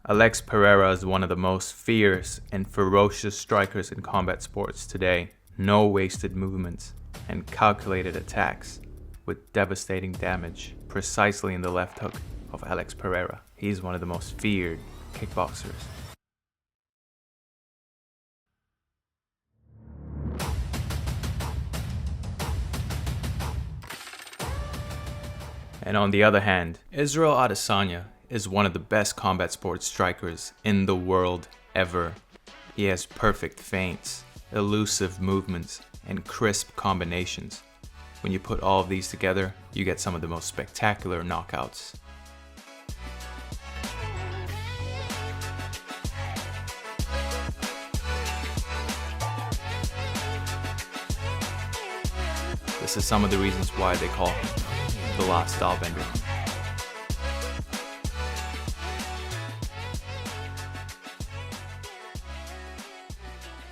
Alex Pereira is one of the most fierce and ferocious strikers in combat sports today. No wasted movements and calculated attacks with devastating damage precisely in the left hook of Alex Pereira. He's one of the most feared kickboxers. And on the other hand, Israel Adesanya is one of the best combat sports strikers in the world ever. He has perfect feints, elusive movements, and crisp combinations. When you put all of these together, you get some of the most spectacular knockouts. This is some of the reasons why they call him the last stylebender.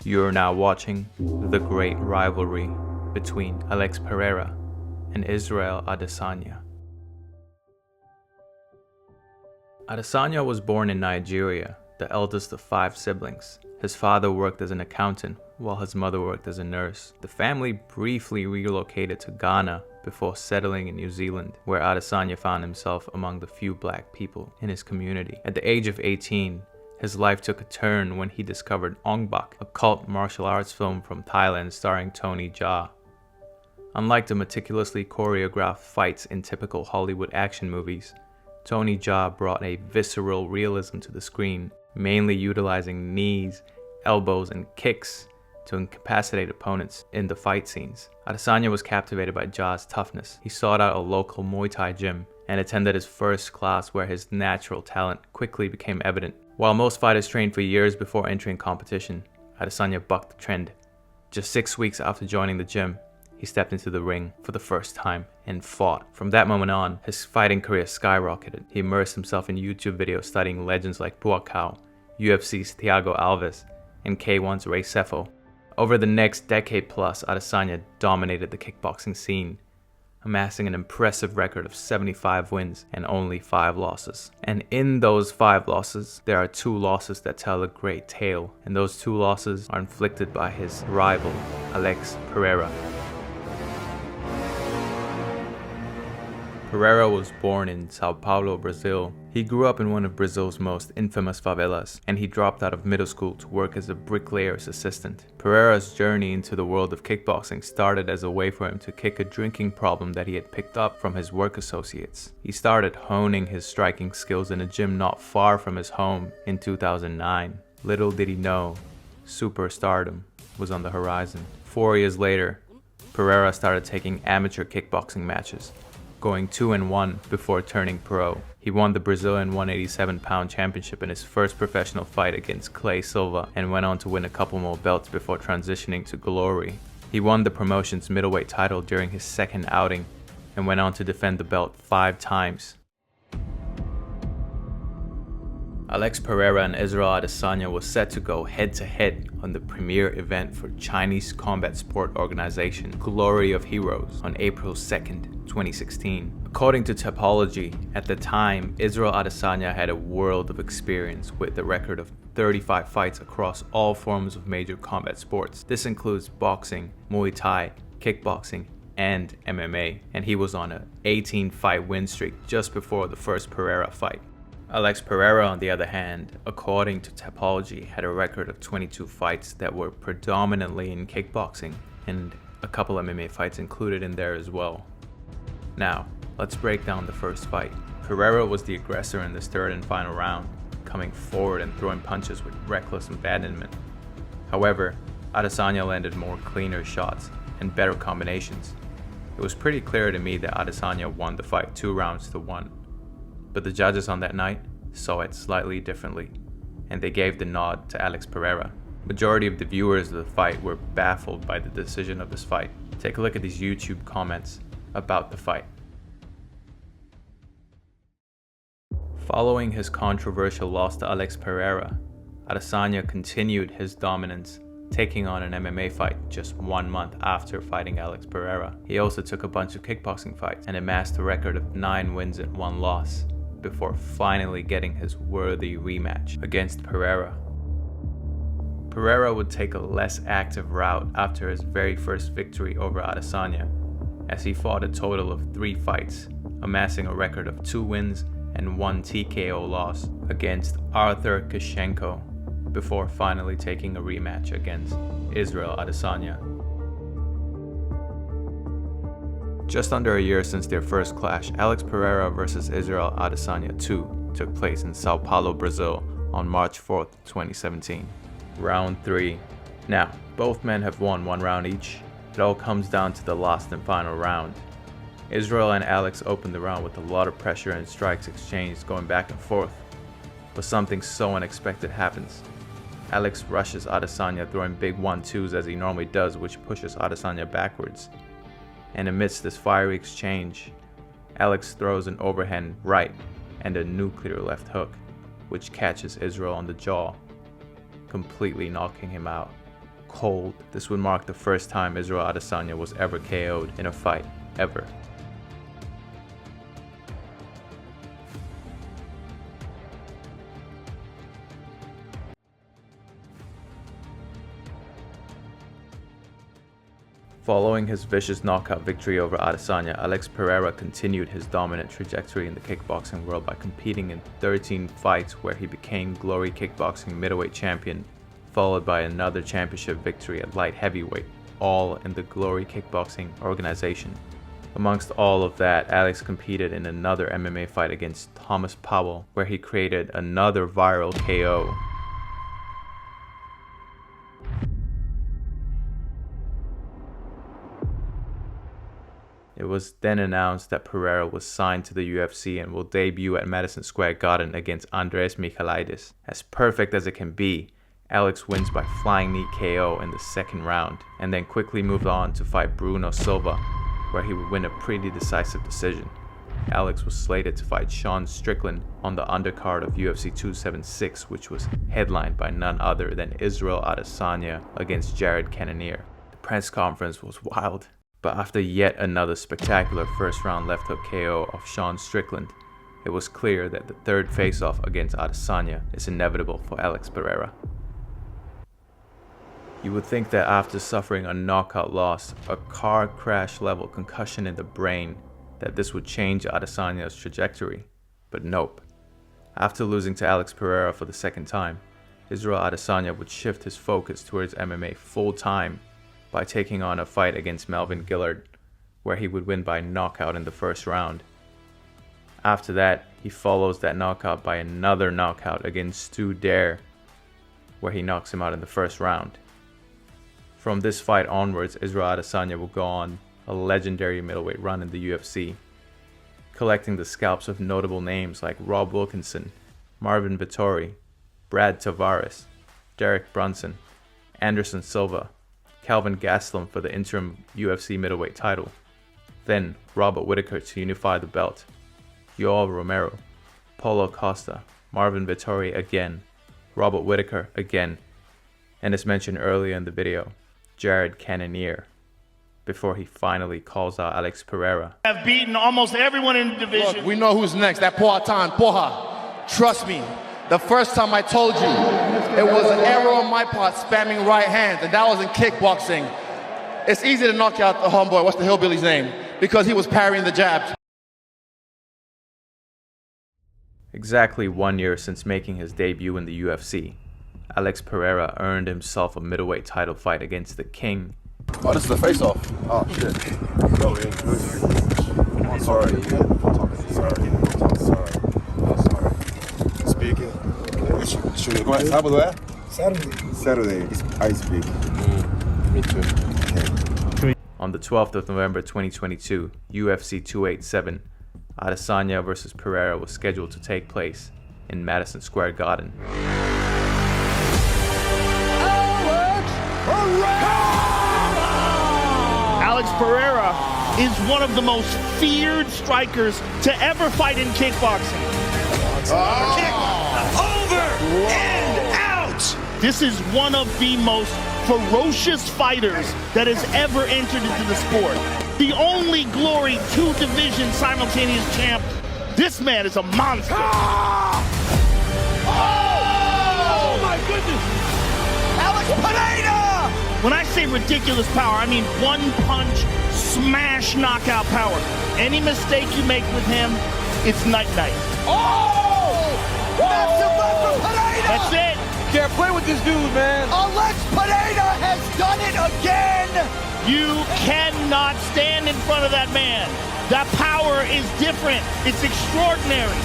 You're now watching the great rivalry between Alex Pereira and Israel Adesanya. Adesanya was born in Nigeria, the eldest of 5 siblings. His father worked as an accountant while his mother worked as a nurse. The family briefly relocated to Ghana before settling in New Zealand, where Adesanya found himself among the few black people in his community. At the age of 18, his life took a turn when he discovered Ong Bak, a cult martial arts film from Thailand starring Tony Jaa. Unlike the meticulously choreographed fights in typical Hollywood action movies, Tony Jaa brought a visceral realism to the screen, mainly utilizing knees, elbows, and kicks to incapacitate opponents in the fight scenes. Adesanya was captivated by Jaa's toughness. He sought out a local Muay Thai gym and attended his first class, where his natural talent quickly became evident. While most fighters trained for years before entering competition, Adesanya bucked the trend. Just 6 weeks after joining the gym, he stepped into the ring for the first time and fought. From that moment on, his fighting career skyrocketed. He immersed himself in YouTube videos studying legends like Buakaw, UFC's Thiago Alves, and K1's Ray Sefo. Over the next decade plus, Adesanya dominated the kickboxing scene, amassing an impressive record of 75 wins and only 5 losses. And in those 5 losses, there are 2 losses that tell a great tale, and those 2 losses are inflicted by his rival, Alex Pereira. Pereira was born in Sao Paulo, Brazil. He grew up in one of Brazil's most infamous favelas, and he dropped out of middle school to work as a bricklayer's assistant. Pereira's journey into the world of kickboxing started as a way for him to kick a drinking problem that he had picked up from his work associates. He started honing his striking skills in a gym not far from his home in 2009. Little did he know, superstardom was on the horizon. 4 years later, Pereira started taking amateur kickboxing matches, going 2-1 before turning pro. He won the Brazilian 187-pound championship in his first professional fight against Clay Silva, and went on to win a couple more belts before transitioning to Glory. He won the promotion's middleweight title during his second outing, and went on to defend the belt 5 times. Alex Pereira and Israel Adesanya was set to go head-to-head on the premier event for Chinese combat sport organization Glory of Heroes on April 2nd, 2016. According to Tapology, at the time, Israel Adesanya had a world of experience with a record of 35 fights across all forms of major combat sports. This includes boxing, Muay Thai, kickboxing, and MMA, and he was on an 18-fight win streak just before the first Pereira fight. Alex Pereira, on the other hand, according to Tapology, had a record of 22 fights that were predominantly in kickboxing, and a couple MMA fights included in there as well. Now, let's break down the first fight. Pereira was the aggressor in this third and final round, coming forward and throwing punches with reckless abandonment. However, Adesanya landed more cleaner shots and better combinations. It was pretty clear to me that Adesanya won the fight 2-1. But the judges on that night saw it slightly differently, and they gave the nod to Alex Pereira. Majority of the viewers of the fight were baffled by the decision of this fight. Take a look at these YouTube comments about the fight. Following his controversial loss to Alex Pereira, Adesanya continued his dominance, taking on an MMA fight just 1 month after fighting Alex Pereira. He also took a bunch of kickboxing fights and amassed a record of 9 wins and 1 loss. before finally getting his worthy rematch against Pereira. Pereira would take a less active route after his very first victory over Adesanya, as he fought a total of 3 fights, amassing a record of 2 wins and 1 TKO loss against Arthur Kashenko, before finally taking a rematch against Israel Adesanya. Just under a year since their first clash, Alex Pereira vs Israel Adesanya 2 took place in Sao Paulo, Brazil on March 4th, 2017. Round 3. Now, both men have won 1 round each. It all comes down to the last and final round. Israel and Alex opened the round with a lot of pressure and strikes exchanged going back and forth. But something so unexpected happens. Alex rushes Adesanya, throwing big 1-2s as he normally does, which pushes Adesanya backwards. And amidst this fiery exchange, Alex throws an overhand right and a nuclear left hook, which catches Israel on the jaw, completely knocking him out cold. This would mark the first time Israel Adesanya was ever KO'd in a fight, ever. Following his vicious knockout victory over Adesanya, Alex Pereira continued his dominant trajectory in the kickboxing world by competing in 13 fights where he became Glory Kickboxing middleweight champion, followed by another championship victory at light heavyweight, all in the Glory Kickboxing organization. Amongst all of that, Alex competed in another MMA fight against Thomas Powell, where he created another viral KO. It was then announced that Pereira was signed to the UFC and will debut at Madison Square Garden against Andres Michailidis. As perfect as it can be, Alex wins by flying knee KO in the 2nd round, and then quickly moved on to fight Bruno Silva, where he would win a pretty decisive decision. Alex was slated to fight Sean Strickland on the undercard of UFC 276, which was headlined by none other than Israel Adesanya against Jared Cannonier. The press conference was wild. But after yet another spectacular first-round left hook KO of Sean Strickland, it was clear that the 3rd face-off against Adesanya is inevitable for Alex Pereira. You would think that after suffering a knockout loss, a car crash level concussion in the brain, that this would change Adesanya's trajectory, but nope. After losing to Alex Pereira for the 2nd time, Israel Adesanya would shift his focus towards MMA full-time by taking on a fight against Melvin Gillard, where he would win by knockout in the 1st round. After that, he follows that knockout by another knockout against Stu Dare, where he knocks him out in the 1st round. From this fight onwards, Israel Adesanya will go on a legendary middleweight run in the UFC, collecting the scalps of notable names like Rob Wilkinson, Marvin Vettori, Brad Tavares, Derek Brunson, Anderson Silva, Calvin Gastelum for the interim UFC middleweight title, then Robert Whittaker to unify the belt, Yoel Romero, Paulo Costa, Marvin Vettori again, Robert Whittaker again, and as mentioned earlier in the video, Jared Cannonier, before he finally calls out Alex Pereira. Have beaten almost everyone in the division. Look, we know who's next. That Poatan, Poha. Trust me. The first time I told you, it was an error on my part spamming right hands, and that was in kickboxing. It's easy to knock out the homeboy, what's the hillbilly's name? Because he was parrying the jabs. Exactly 1 year since making his debut in the UFC, Alex Pereira earned himself a middleweight title fight against the King. Oh, this is the face-off. Oh, shit. Go in. I'm sorry. Sorry. Speaking. Como é? Sábado é? Saturday. I speak. Me too. Okay. On the 12th of November 2022, UFC 287, Adesanya vs Pereira was scheduled to take place in Madison Square Garden. Alex Pereira is one of the most feared strikers to ever fight in kickboxing. Kick over and out. This is one of the most ferocious fighters that has ever entered into the sport. The only Glory 2 division simultaneous champ This man is a monster. Oh my goodness! Alex Pereira! When I say ridiculous power, I mean one punch, smash, knockout power. Any mistake you make with him, it's night-night. Oh! Massive left from Pereira! That's it. Can't play with this dude, man. Alex Pereira has done it again! You cannot stand in front of that man. That power is different. It's extraordinary.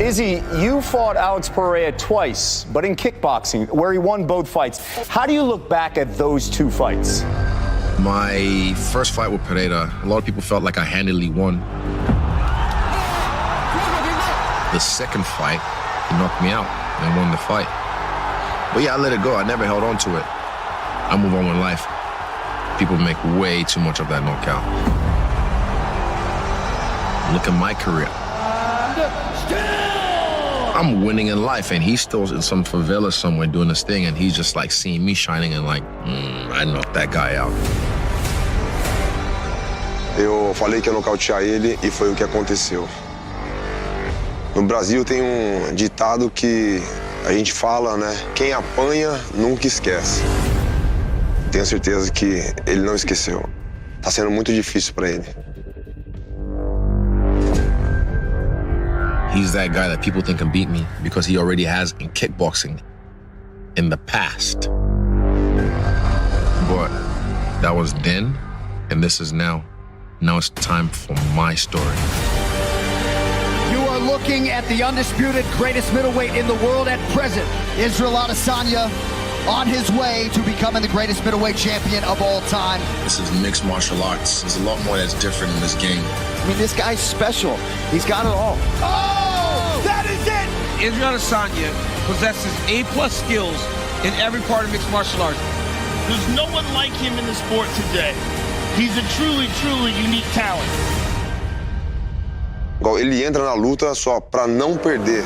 Izzy, you fought Alex Pereira twice, but in kickboxing, where he won both fights. How do you look back at those two fights? My first fight with Pereira, a lot of people felt like I handily won. The second fight, he knocked me out and won the fight. But yeah, I let it go. I never held on to it. I move on with life. People make way too much of that knockout. Look at my career. I'm winning in life, and he's still in some favela somewhere doing this thing, and he's just like seeing me shining and like, I knocked that guy out. Eu falei que ia nocautear ele e foi o que aconteceu. No Brasil tem ditado que a gente fala, né? Quem apanha nunca esquece. Tenho certeza que ele não esqueceu. Tá sendo muito difícil para ele. He's that guy that people think can beat me because he already has in kickboxing in the past. But that was then, and this is now. Now it's time for my story. You are looking at the undisputed greatest middleweight in the world at present. Israel Adesanya on his way to becoming the greatest middleweight champion of all time. This is mixed martial arts. There's a lot more that's different in this game. I mean, this guy's special. He's got it all. Oh, that is it! Israel Adesanya possesses A+ skills in every part of mixed martial arts. There's no one like him in the sport today. He's a truly, truly unique talent. Igual ele entra na luta só para não perder.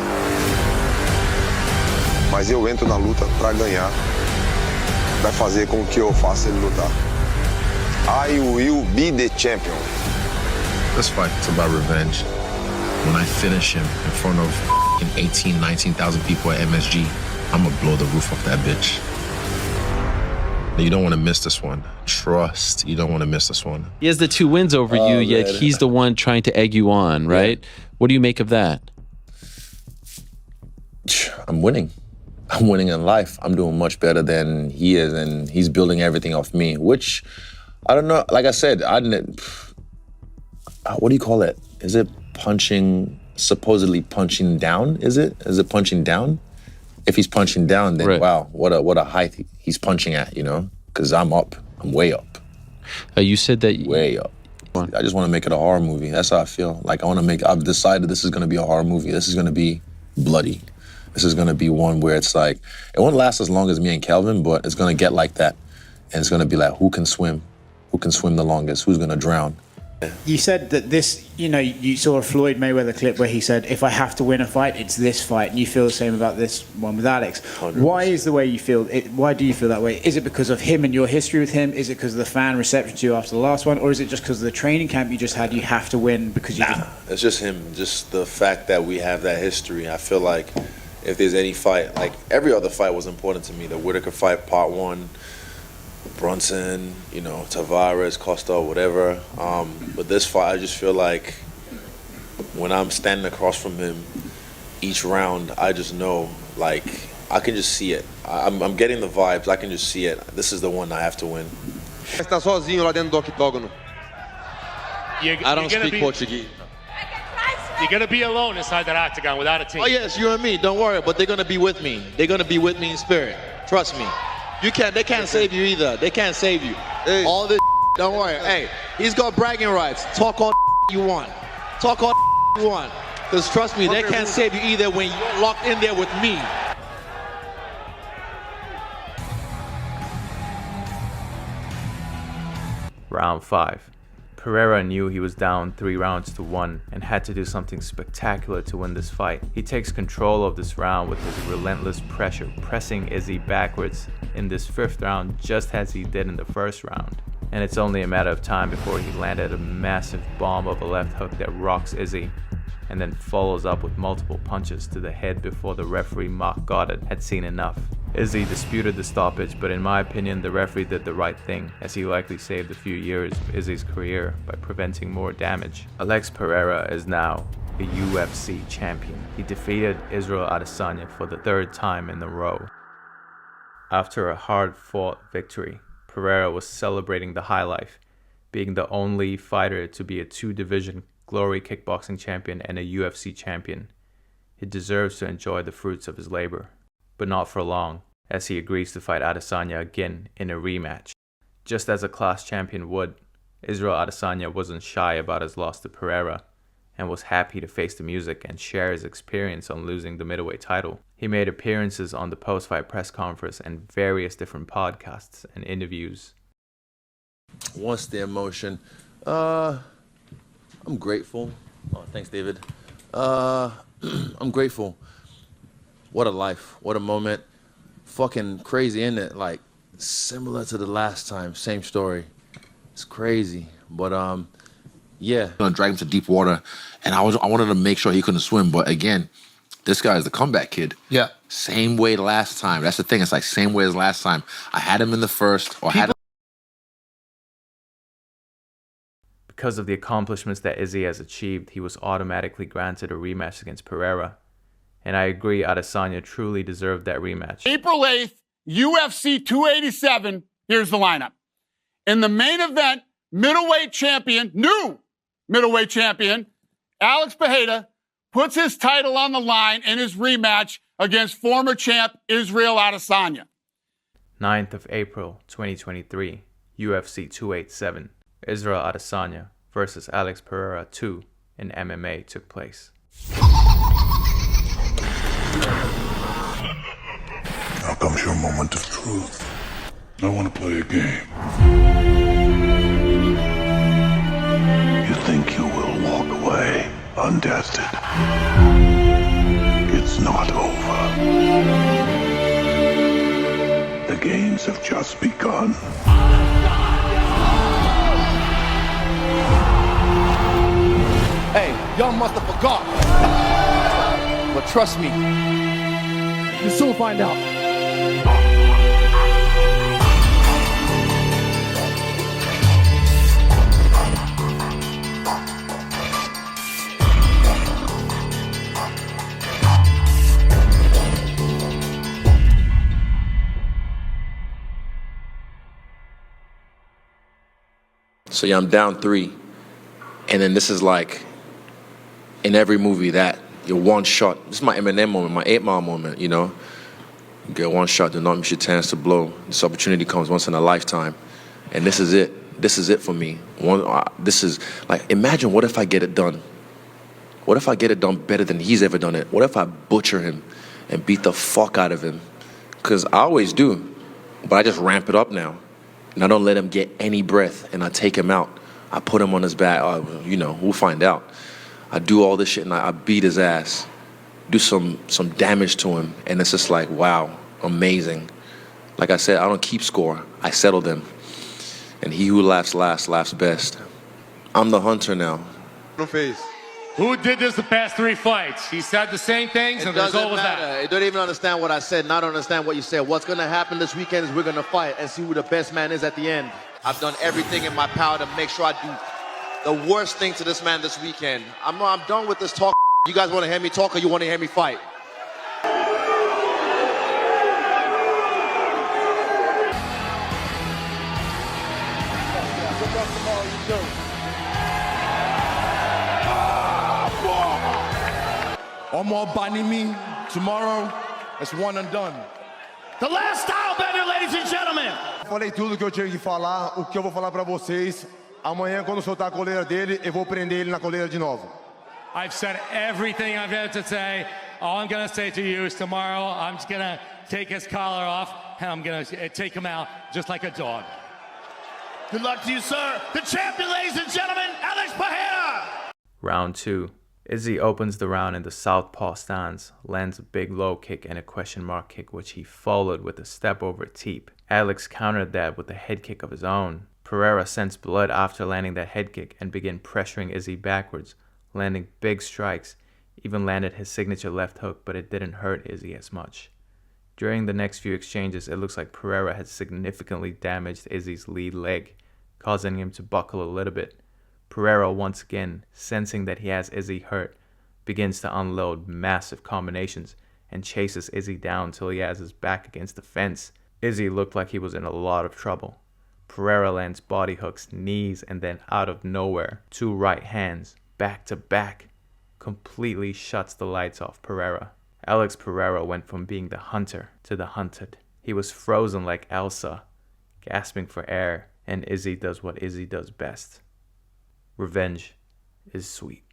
Mas eu entro na luta para ganhar. Vai fazer com que eu faça ele lutar. I will be the champion. This fight's about revenge. When I finish him in front of 18, 19,000 people at MSG, I'm gonna blow the roof off that bitch. You don't want to miss this one. Trust, you don't want to miss this one. He has the 2 wins over you, yet he's the one trying to egg you on, right? Yeah. What do you make of that? I'm winning. I'm winning in life. I'm doing much better than he is, and he's building everything off me, which, I don't know, like I said, what do you call it? Is it punching, supposedly punching down? Is it punching down? If he's punching down, then right. Wow, what a height he's punching at, you know? Because I'm up. I'm way up. You said that... Way up. I just want to make it a horror movie. That's how I feel. Like, I've decided this is going to be a horror movie. This is going to be bloody. This is going to be one where it's like, it won't last as long as me and Kelvin, but it's going to get like that. And it's going to be like, who can swim? Who can swim the longest? Who's going to drown? You said that this, you saw a Floyd Mayweather clip where he said, if I have to win a fight, it's this fight. And you feel the same about this one with Alex. 100%. Why is the way you feel, why do you feel that way? Is it because of him and your history with him? Is it because of the fan reception to you after the last one? Or is it just because of the training camp you just had, you have to win because you It's just him, just the fact that we have that history. I feel like if there's any fight, like every other fight was important to me. The Whitaker fight, part 1, Brunson, Tavares, Costa, whatever. But this fight, I just feel like when I'm standing across from him each round, I just know, like, I can just see it. I'm getting the vibes. I can just see it. This is the one I have to win. Está sozinho lá dentro do octógono. I don't speak Portuguese. You're going to be alone inside that octagon without a team. Oh, yes, you and me. Don't worry. But they're going to be with me. They're going to be with me in spirit. Trust me. They can't save you either. They can't save you. Hey. All this don't worry. Hey, he's got bragging rights. Talk all you want. Talk all you want. Because trust me, they can't save you either when you're locked in there with me. Round 5. Pereira knew he was down 3 rounds to 1 and had to do something spectacular to win this fight. He takes control of this round with his relentless pressure, pressing Izzy backwards in this 5th round just as he did in the 1st round. and it's only a matter of time before he landed a massive bomb of a left hook that rocks Izzy, and then follows up with multiple punches to the head before the referee Mark Goddard had seen enough. Izzy disputed the stoppage, but in my opinion the referee did the right thing, as he likely saved a few years of Izzy's career by preventing more damage. Alex Pereira is now a UFC champion. He defeated Israel Adesanya for the third time in a row. After a hard-fought victory, Pereira was celebrating the high life, being the only fighter to be a two-division Glory kickboxing champion and a UFC champion. He deserves to enjoy the fruits of his labor, but not for long, as he agrees to fight Adesanya again in a rematch. Just as a class champion would, Israel Adesanya wasn't shy about his loss to Pereira, and was happy to face the music and share his experience on losing the middleweight title. He made appearances on the post-fight press conference and various different podcasts and interviews. Once the emotion, I'm grateful. Oh, thanks, David. I'm grateful. What a life. What a moment. Fucking crazy, isn't it? Like, similar to the last time. Same story. It's crazy. But, yeah. I'm gonna drag him to deep water, and I wanted to make sure he couldn't swim. But again, this guy is the comeback kid. Yeah. Same way last time. That's the thing. It's like same way as last time. I had him in the first, or had him. Because of the accomplishments that Izzy has achieved, he was automatically granted a rematch against Pereira. And I agree, Adesanya truly deserved that rematch. April 8th, UFC 287. Here's the lineup. In the main event, middleweight champion, new middleweight champion, Alex Pereira, puts his title on the line in his rematch against former champ Israel Adesanya. 9th of April, 2023, UFC 287. Israel Adesanya versus Alex Pereira 2 in MMA took place. Now comes your moment of truth. I want to play a game. You think you will walk away untested. It's not over. The games have just begun. Hey, y'all must have forgot. But trust me, you'll soon find out. So yeah, I'm down 3. And then this is like, in every movie that you're one shot. This is my Eminem moment, my 8 Mile moment, you know. You get one shot, do not miss your chance to blow. This opportunity comes once in a lifetime. And this is it. This is it for me. This is, like, imagine what if I get it done? What if I get it done better than he's ever done it? What if I butcher him and beat the fuck out of him? Because I always do, but I just ramp it up now. And I don't let him get any breath, and I take him out. I put him on his back, you know, we'll find out. I do all this shit, and I beat his ass, do some damage to him, and it's just like, wow, amazing. Like I said, I don't keep score. I settle them. And he who laughs last laughs best. I'm the hunter now. No face. Who did this the past 3 fights? He said the same things, and the result was that. You don't even understand what I said, not understand what you said. What's going to happen this weekend is we're going to fight and see who the best man is at the end. I've done everything in my power to make sure I do the worst thing to this man this weekend. I'm done with this talk. You guys want to hear me talk or you want to hear me fight? Omar Banimi tomorrow. It's one and done. The last style bender, ladies and gentlemen. Falei tudo que eu tinha que falar. O que eu vou falar pra vocês. Amanhã, quando soltar a coleira dele, eu vou prender ele na coleira de novo. I've said everything I've had to say. All I'm going to say to you is tomorrow I'm just going to take his collar off and I'm going to take him out just like a dog. Good luck to you, sir. The champion, ladies and gentlemen, Alex Pereira. Round 2. Izzy opens the round in the southpaw stance, lands a big low kick and a question mark kick, which he followed with a step over teep. Alex countered that with a head kick of his own. Pereira sensed blood after landing that head kick and began pressuring Izzy backwards, landing big strikes, even landed his signature left hook, but it didn't hurt Izzy as much. During the next few exchanges, it looks like Pereira had significantly damaged Izzy's lead leg, causing him to buckle a little bit. Pereira, once again, sensing that he has Izzy hurt, begins to unload massive combinations and chases Izzy down till he has his back against the fence. Izzy looked like he was in a lot of trouble. Pereira lands body hooks, knees, and then out of nowhere, 2 right hands, back to back, completely shuts the lights off Pereira. Alex Pereira went from being the hunter to the hunted. He was frozen like Elsa, gasping for air, and Izzy does what Izzy does best. Revenge is sweet.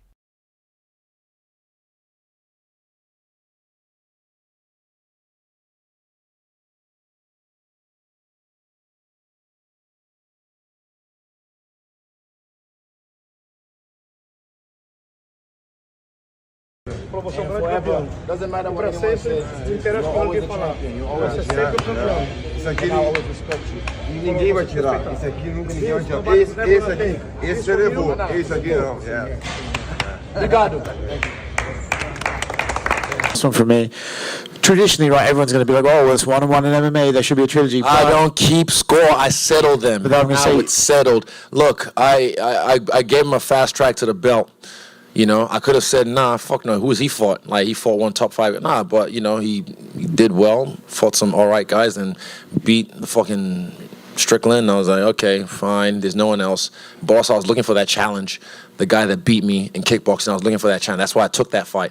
Doesn't matter what anyone says. You're always a champion. You're always a champion. Isso aqui And I always respect you. ninguém vai tirar. Isso aqui nunca ninguém vai tirar. Esse aqui, esse você levou. Esse aqui não. Obrigado. This one for me. Traditionally, right, everyone's going to be like, oh, well, it's 1-1 in MMA. There should be a trilogy. I don't keep score. I settle them. But I'm gonna now say- it's settled. Look, I gave him a fast track to the belt. You know, I could have said, nah, fuck no. Who has he fought? Like, he fought one top 5. Nah, but, you know, he did well, fought some all right guys, and beat the fucking Strickland. I was like, okay, fine. There's no one else. Boss, I was looking for that challenge. The guy that beat me in kickboxing, I was looking for that challenge. That's why I took that fight.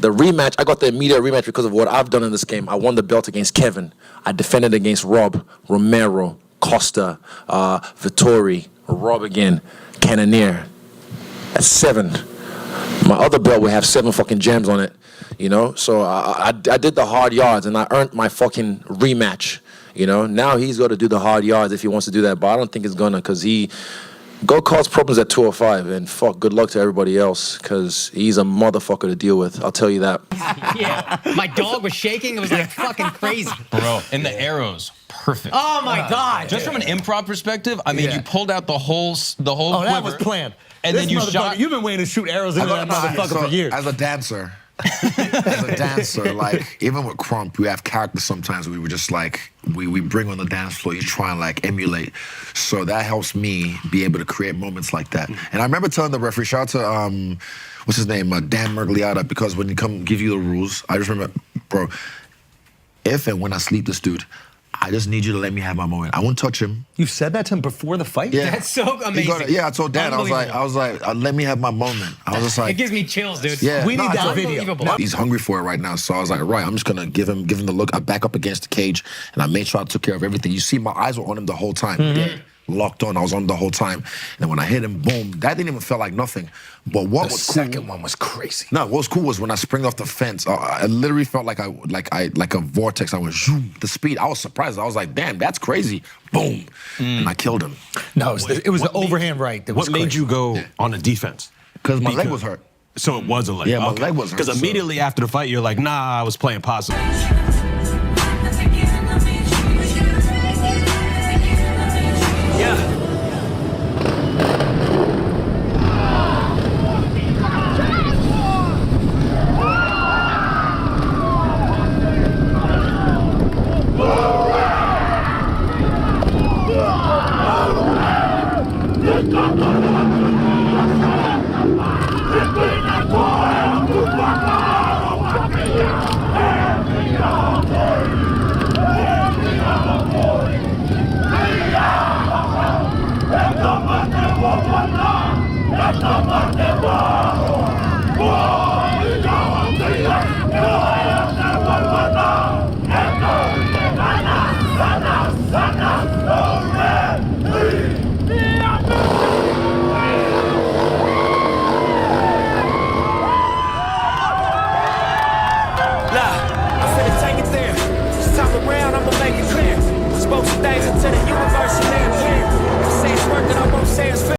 The rematch, I got the immediate rematch because of what I've done in this game. I won the belt against Kevin. I defended against Rob, Romero, Costa, Vittori, Rob again, Cannonier. That's 7. My other belt would have 7 fucking gems on it, you know? So I did the hard yards, and I earned my fucking rematch, you know? Now he's got to do the hard yards if he wants to do that, but I don't think he's going to, because he go cause problems at 205, and fuck, good luck to everybody else, because he's a motherfucker to deal with, I'll tell you that. Yeah, my dog was shaking. It was like fucking crazy. Bro, and the arrows, perfect. Oh my God. Just from an improv perspective, I mean, you pulled out the whole Oh, that was quiver, planned. and then you shot. You've been waiting to shoot arrows into that motherfucker for years. As a dancer, like, even with Crump, we have characters sometimes we were just like, we bring on the dance floor, you try and like emulate. So that helps me be able to create moments like that. And I remember telling the referee, shout out to, what's his name, Dan Mergliata, because when he come give you the rules, I just remember, bro, if and when I sleep this dude, I just need you to let me have my moment. I won't touch him. You said that to him before the fight? Yeah. That's so amazing. Yeah, I told Dan, I was like, let me have my moment. I was just like, It gives me chills, dude. yeah, We need I that told- video. He's hungry for it right now, so I was like, right, I'm just gonna give him the look. I back up against the cage, and I made sure I took care of everything. You see, my eyes were on him the whole time. Dead, locked on. I was on him the whole time. And when I hit him, boom, that didn't even feel like nothing. But what was cool? Second one was crazy. No, what was cool was when I spring off the fence, I literally felt like a vortex. I went zoom, the speed. I was surprised. I was like, damn, that's crazy. Boom, and I killed him. No, it was the overhand right that was What made crazy. you go on the defense? Because my leg was hurt. So it was a leg. Yeah, my leg was hurt, Because so- immediately after the fight, you're like, nah, I was playing possum. Spoke some things into the universe and they appear. Say it's working, I won't say it's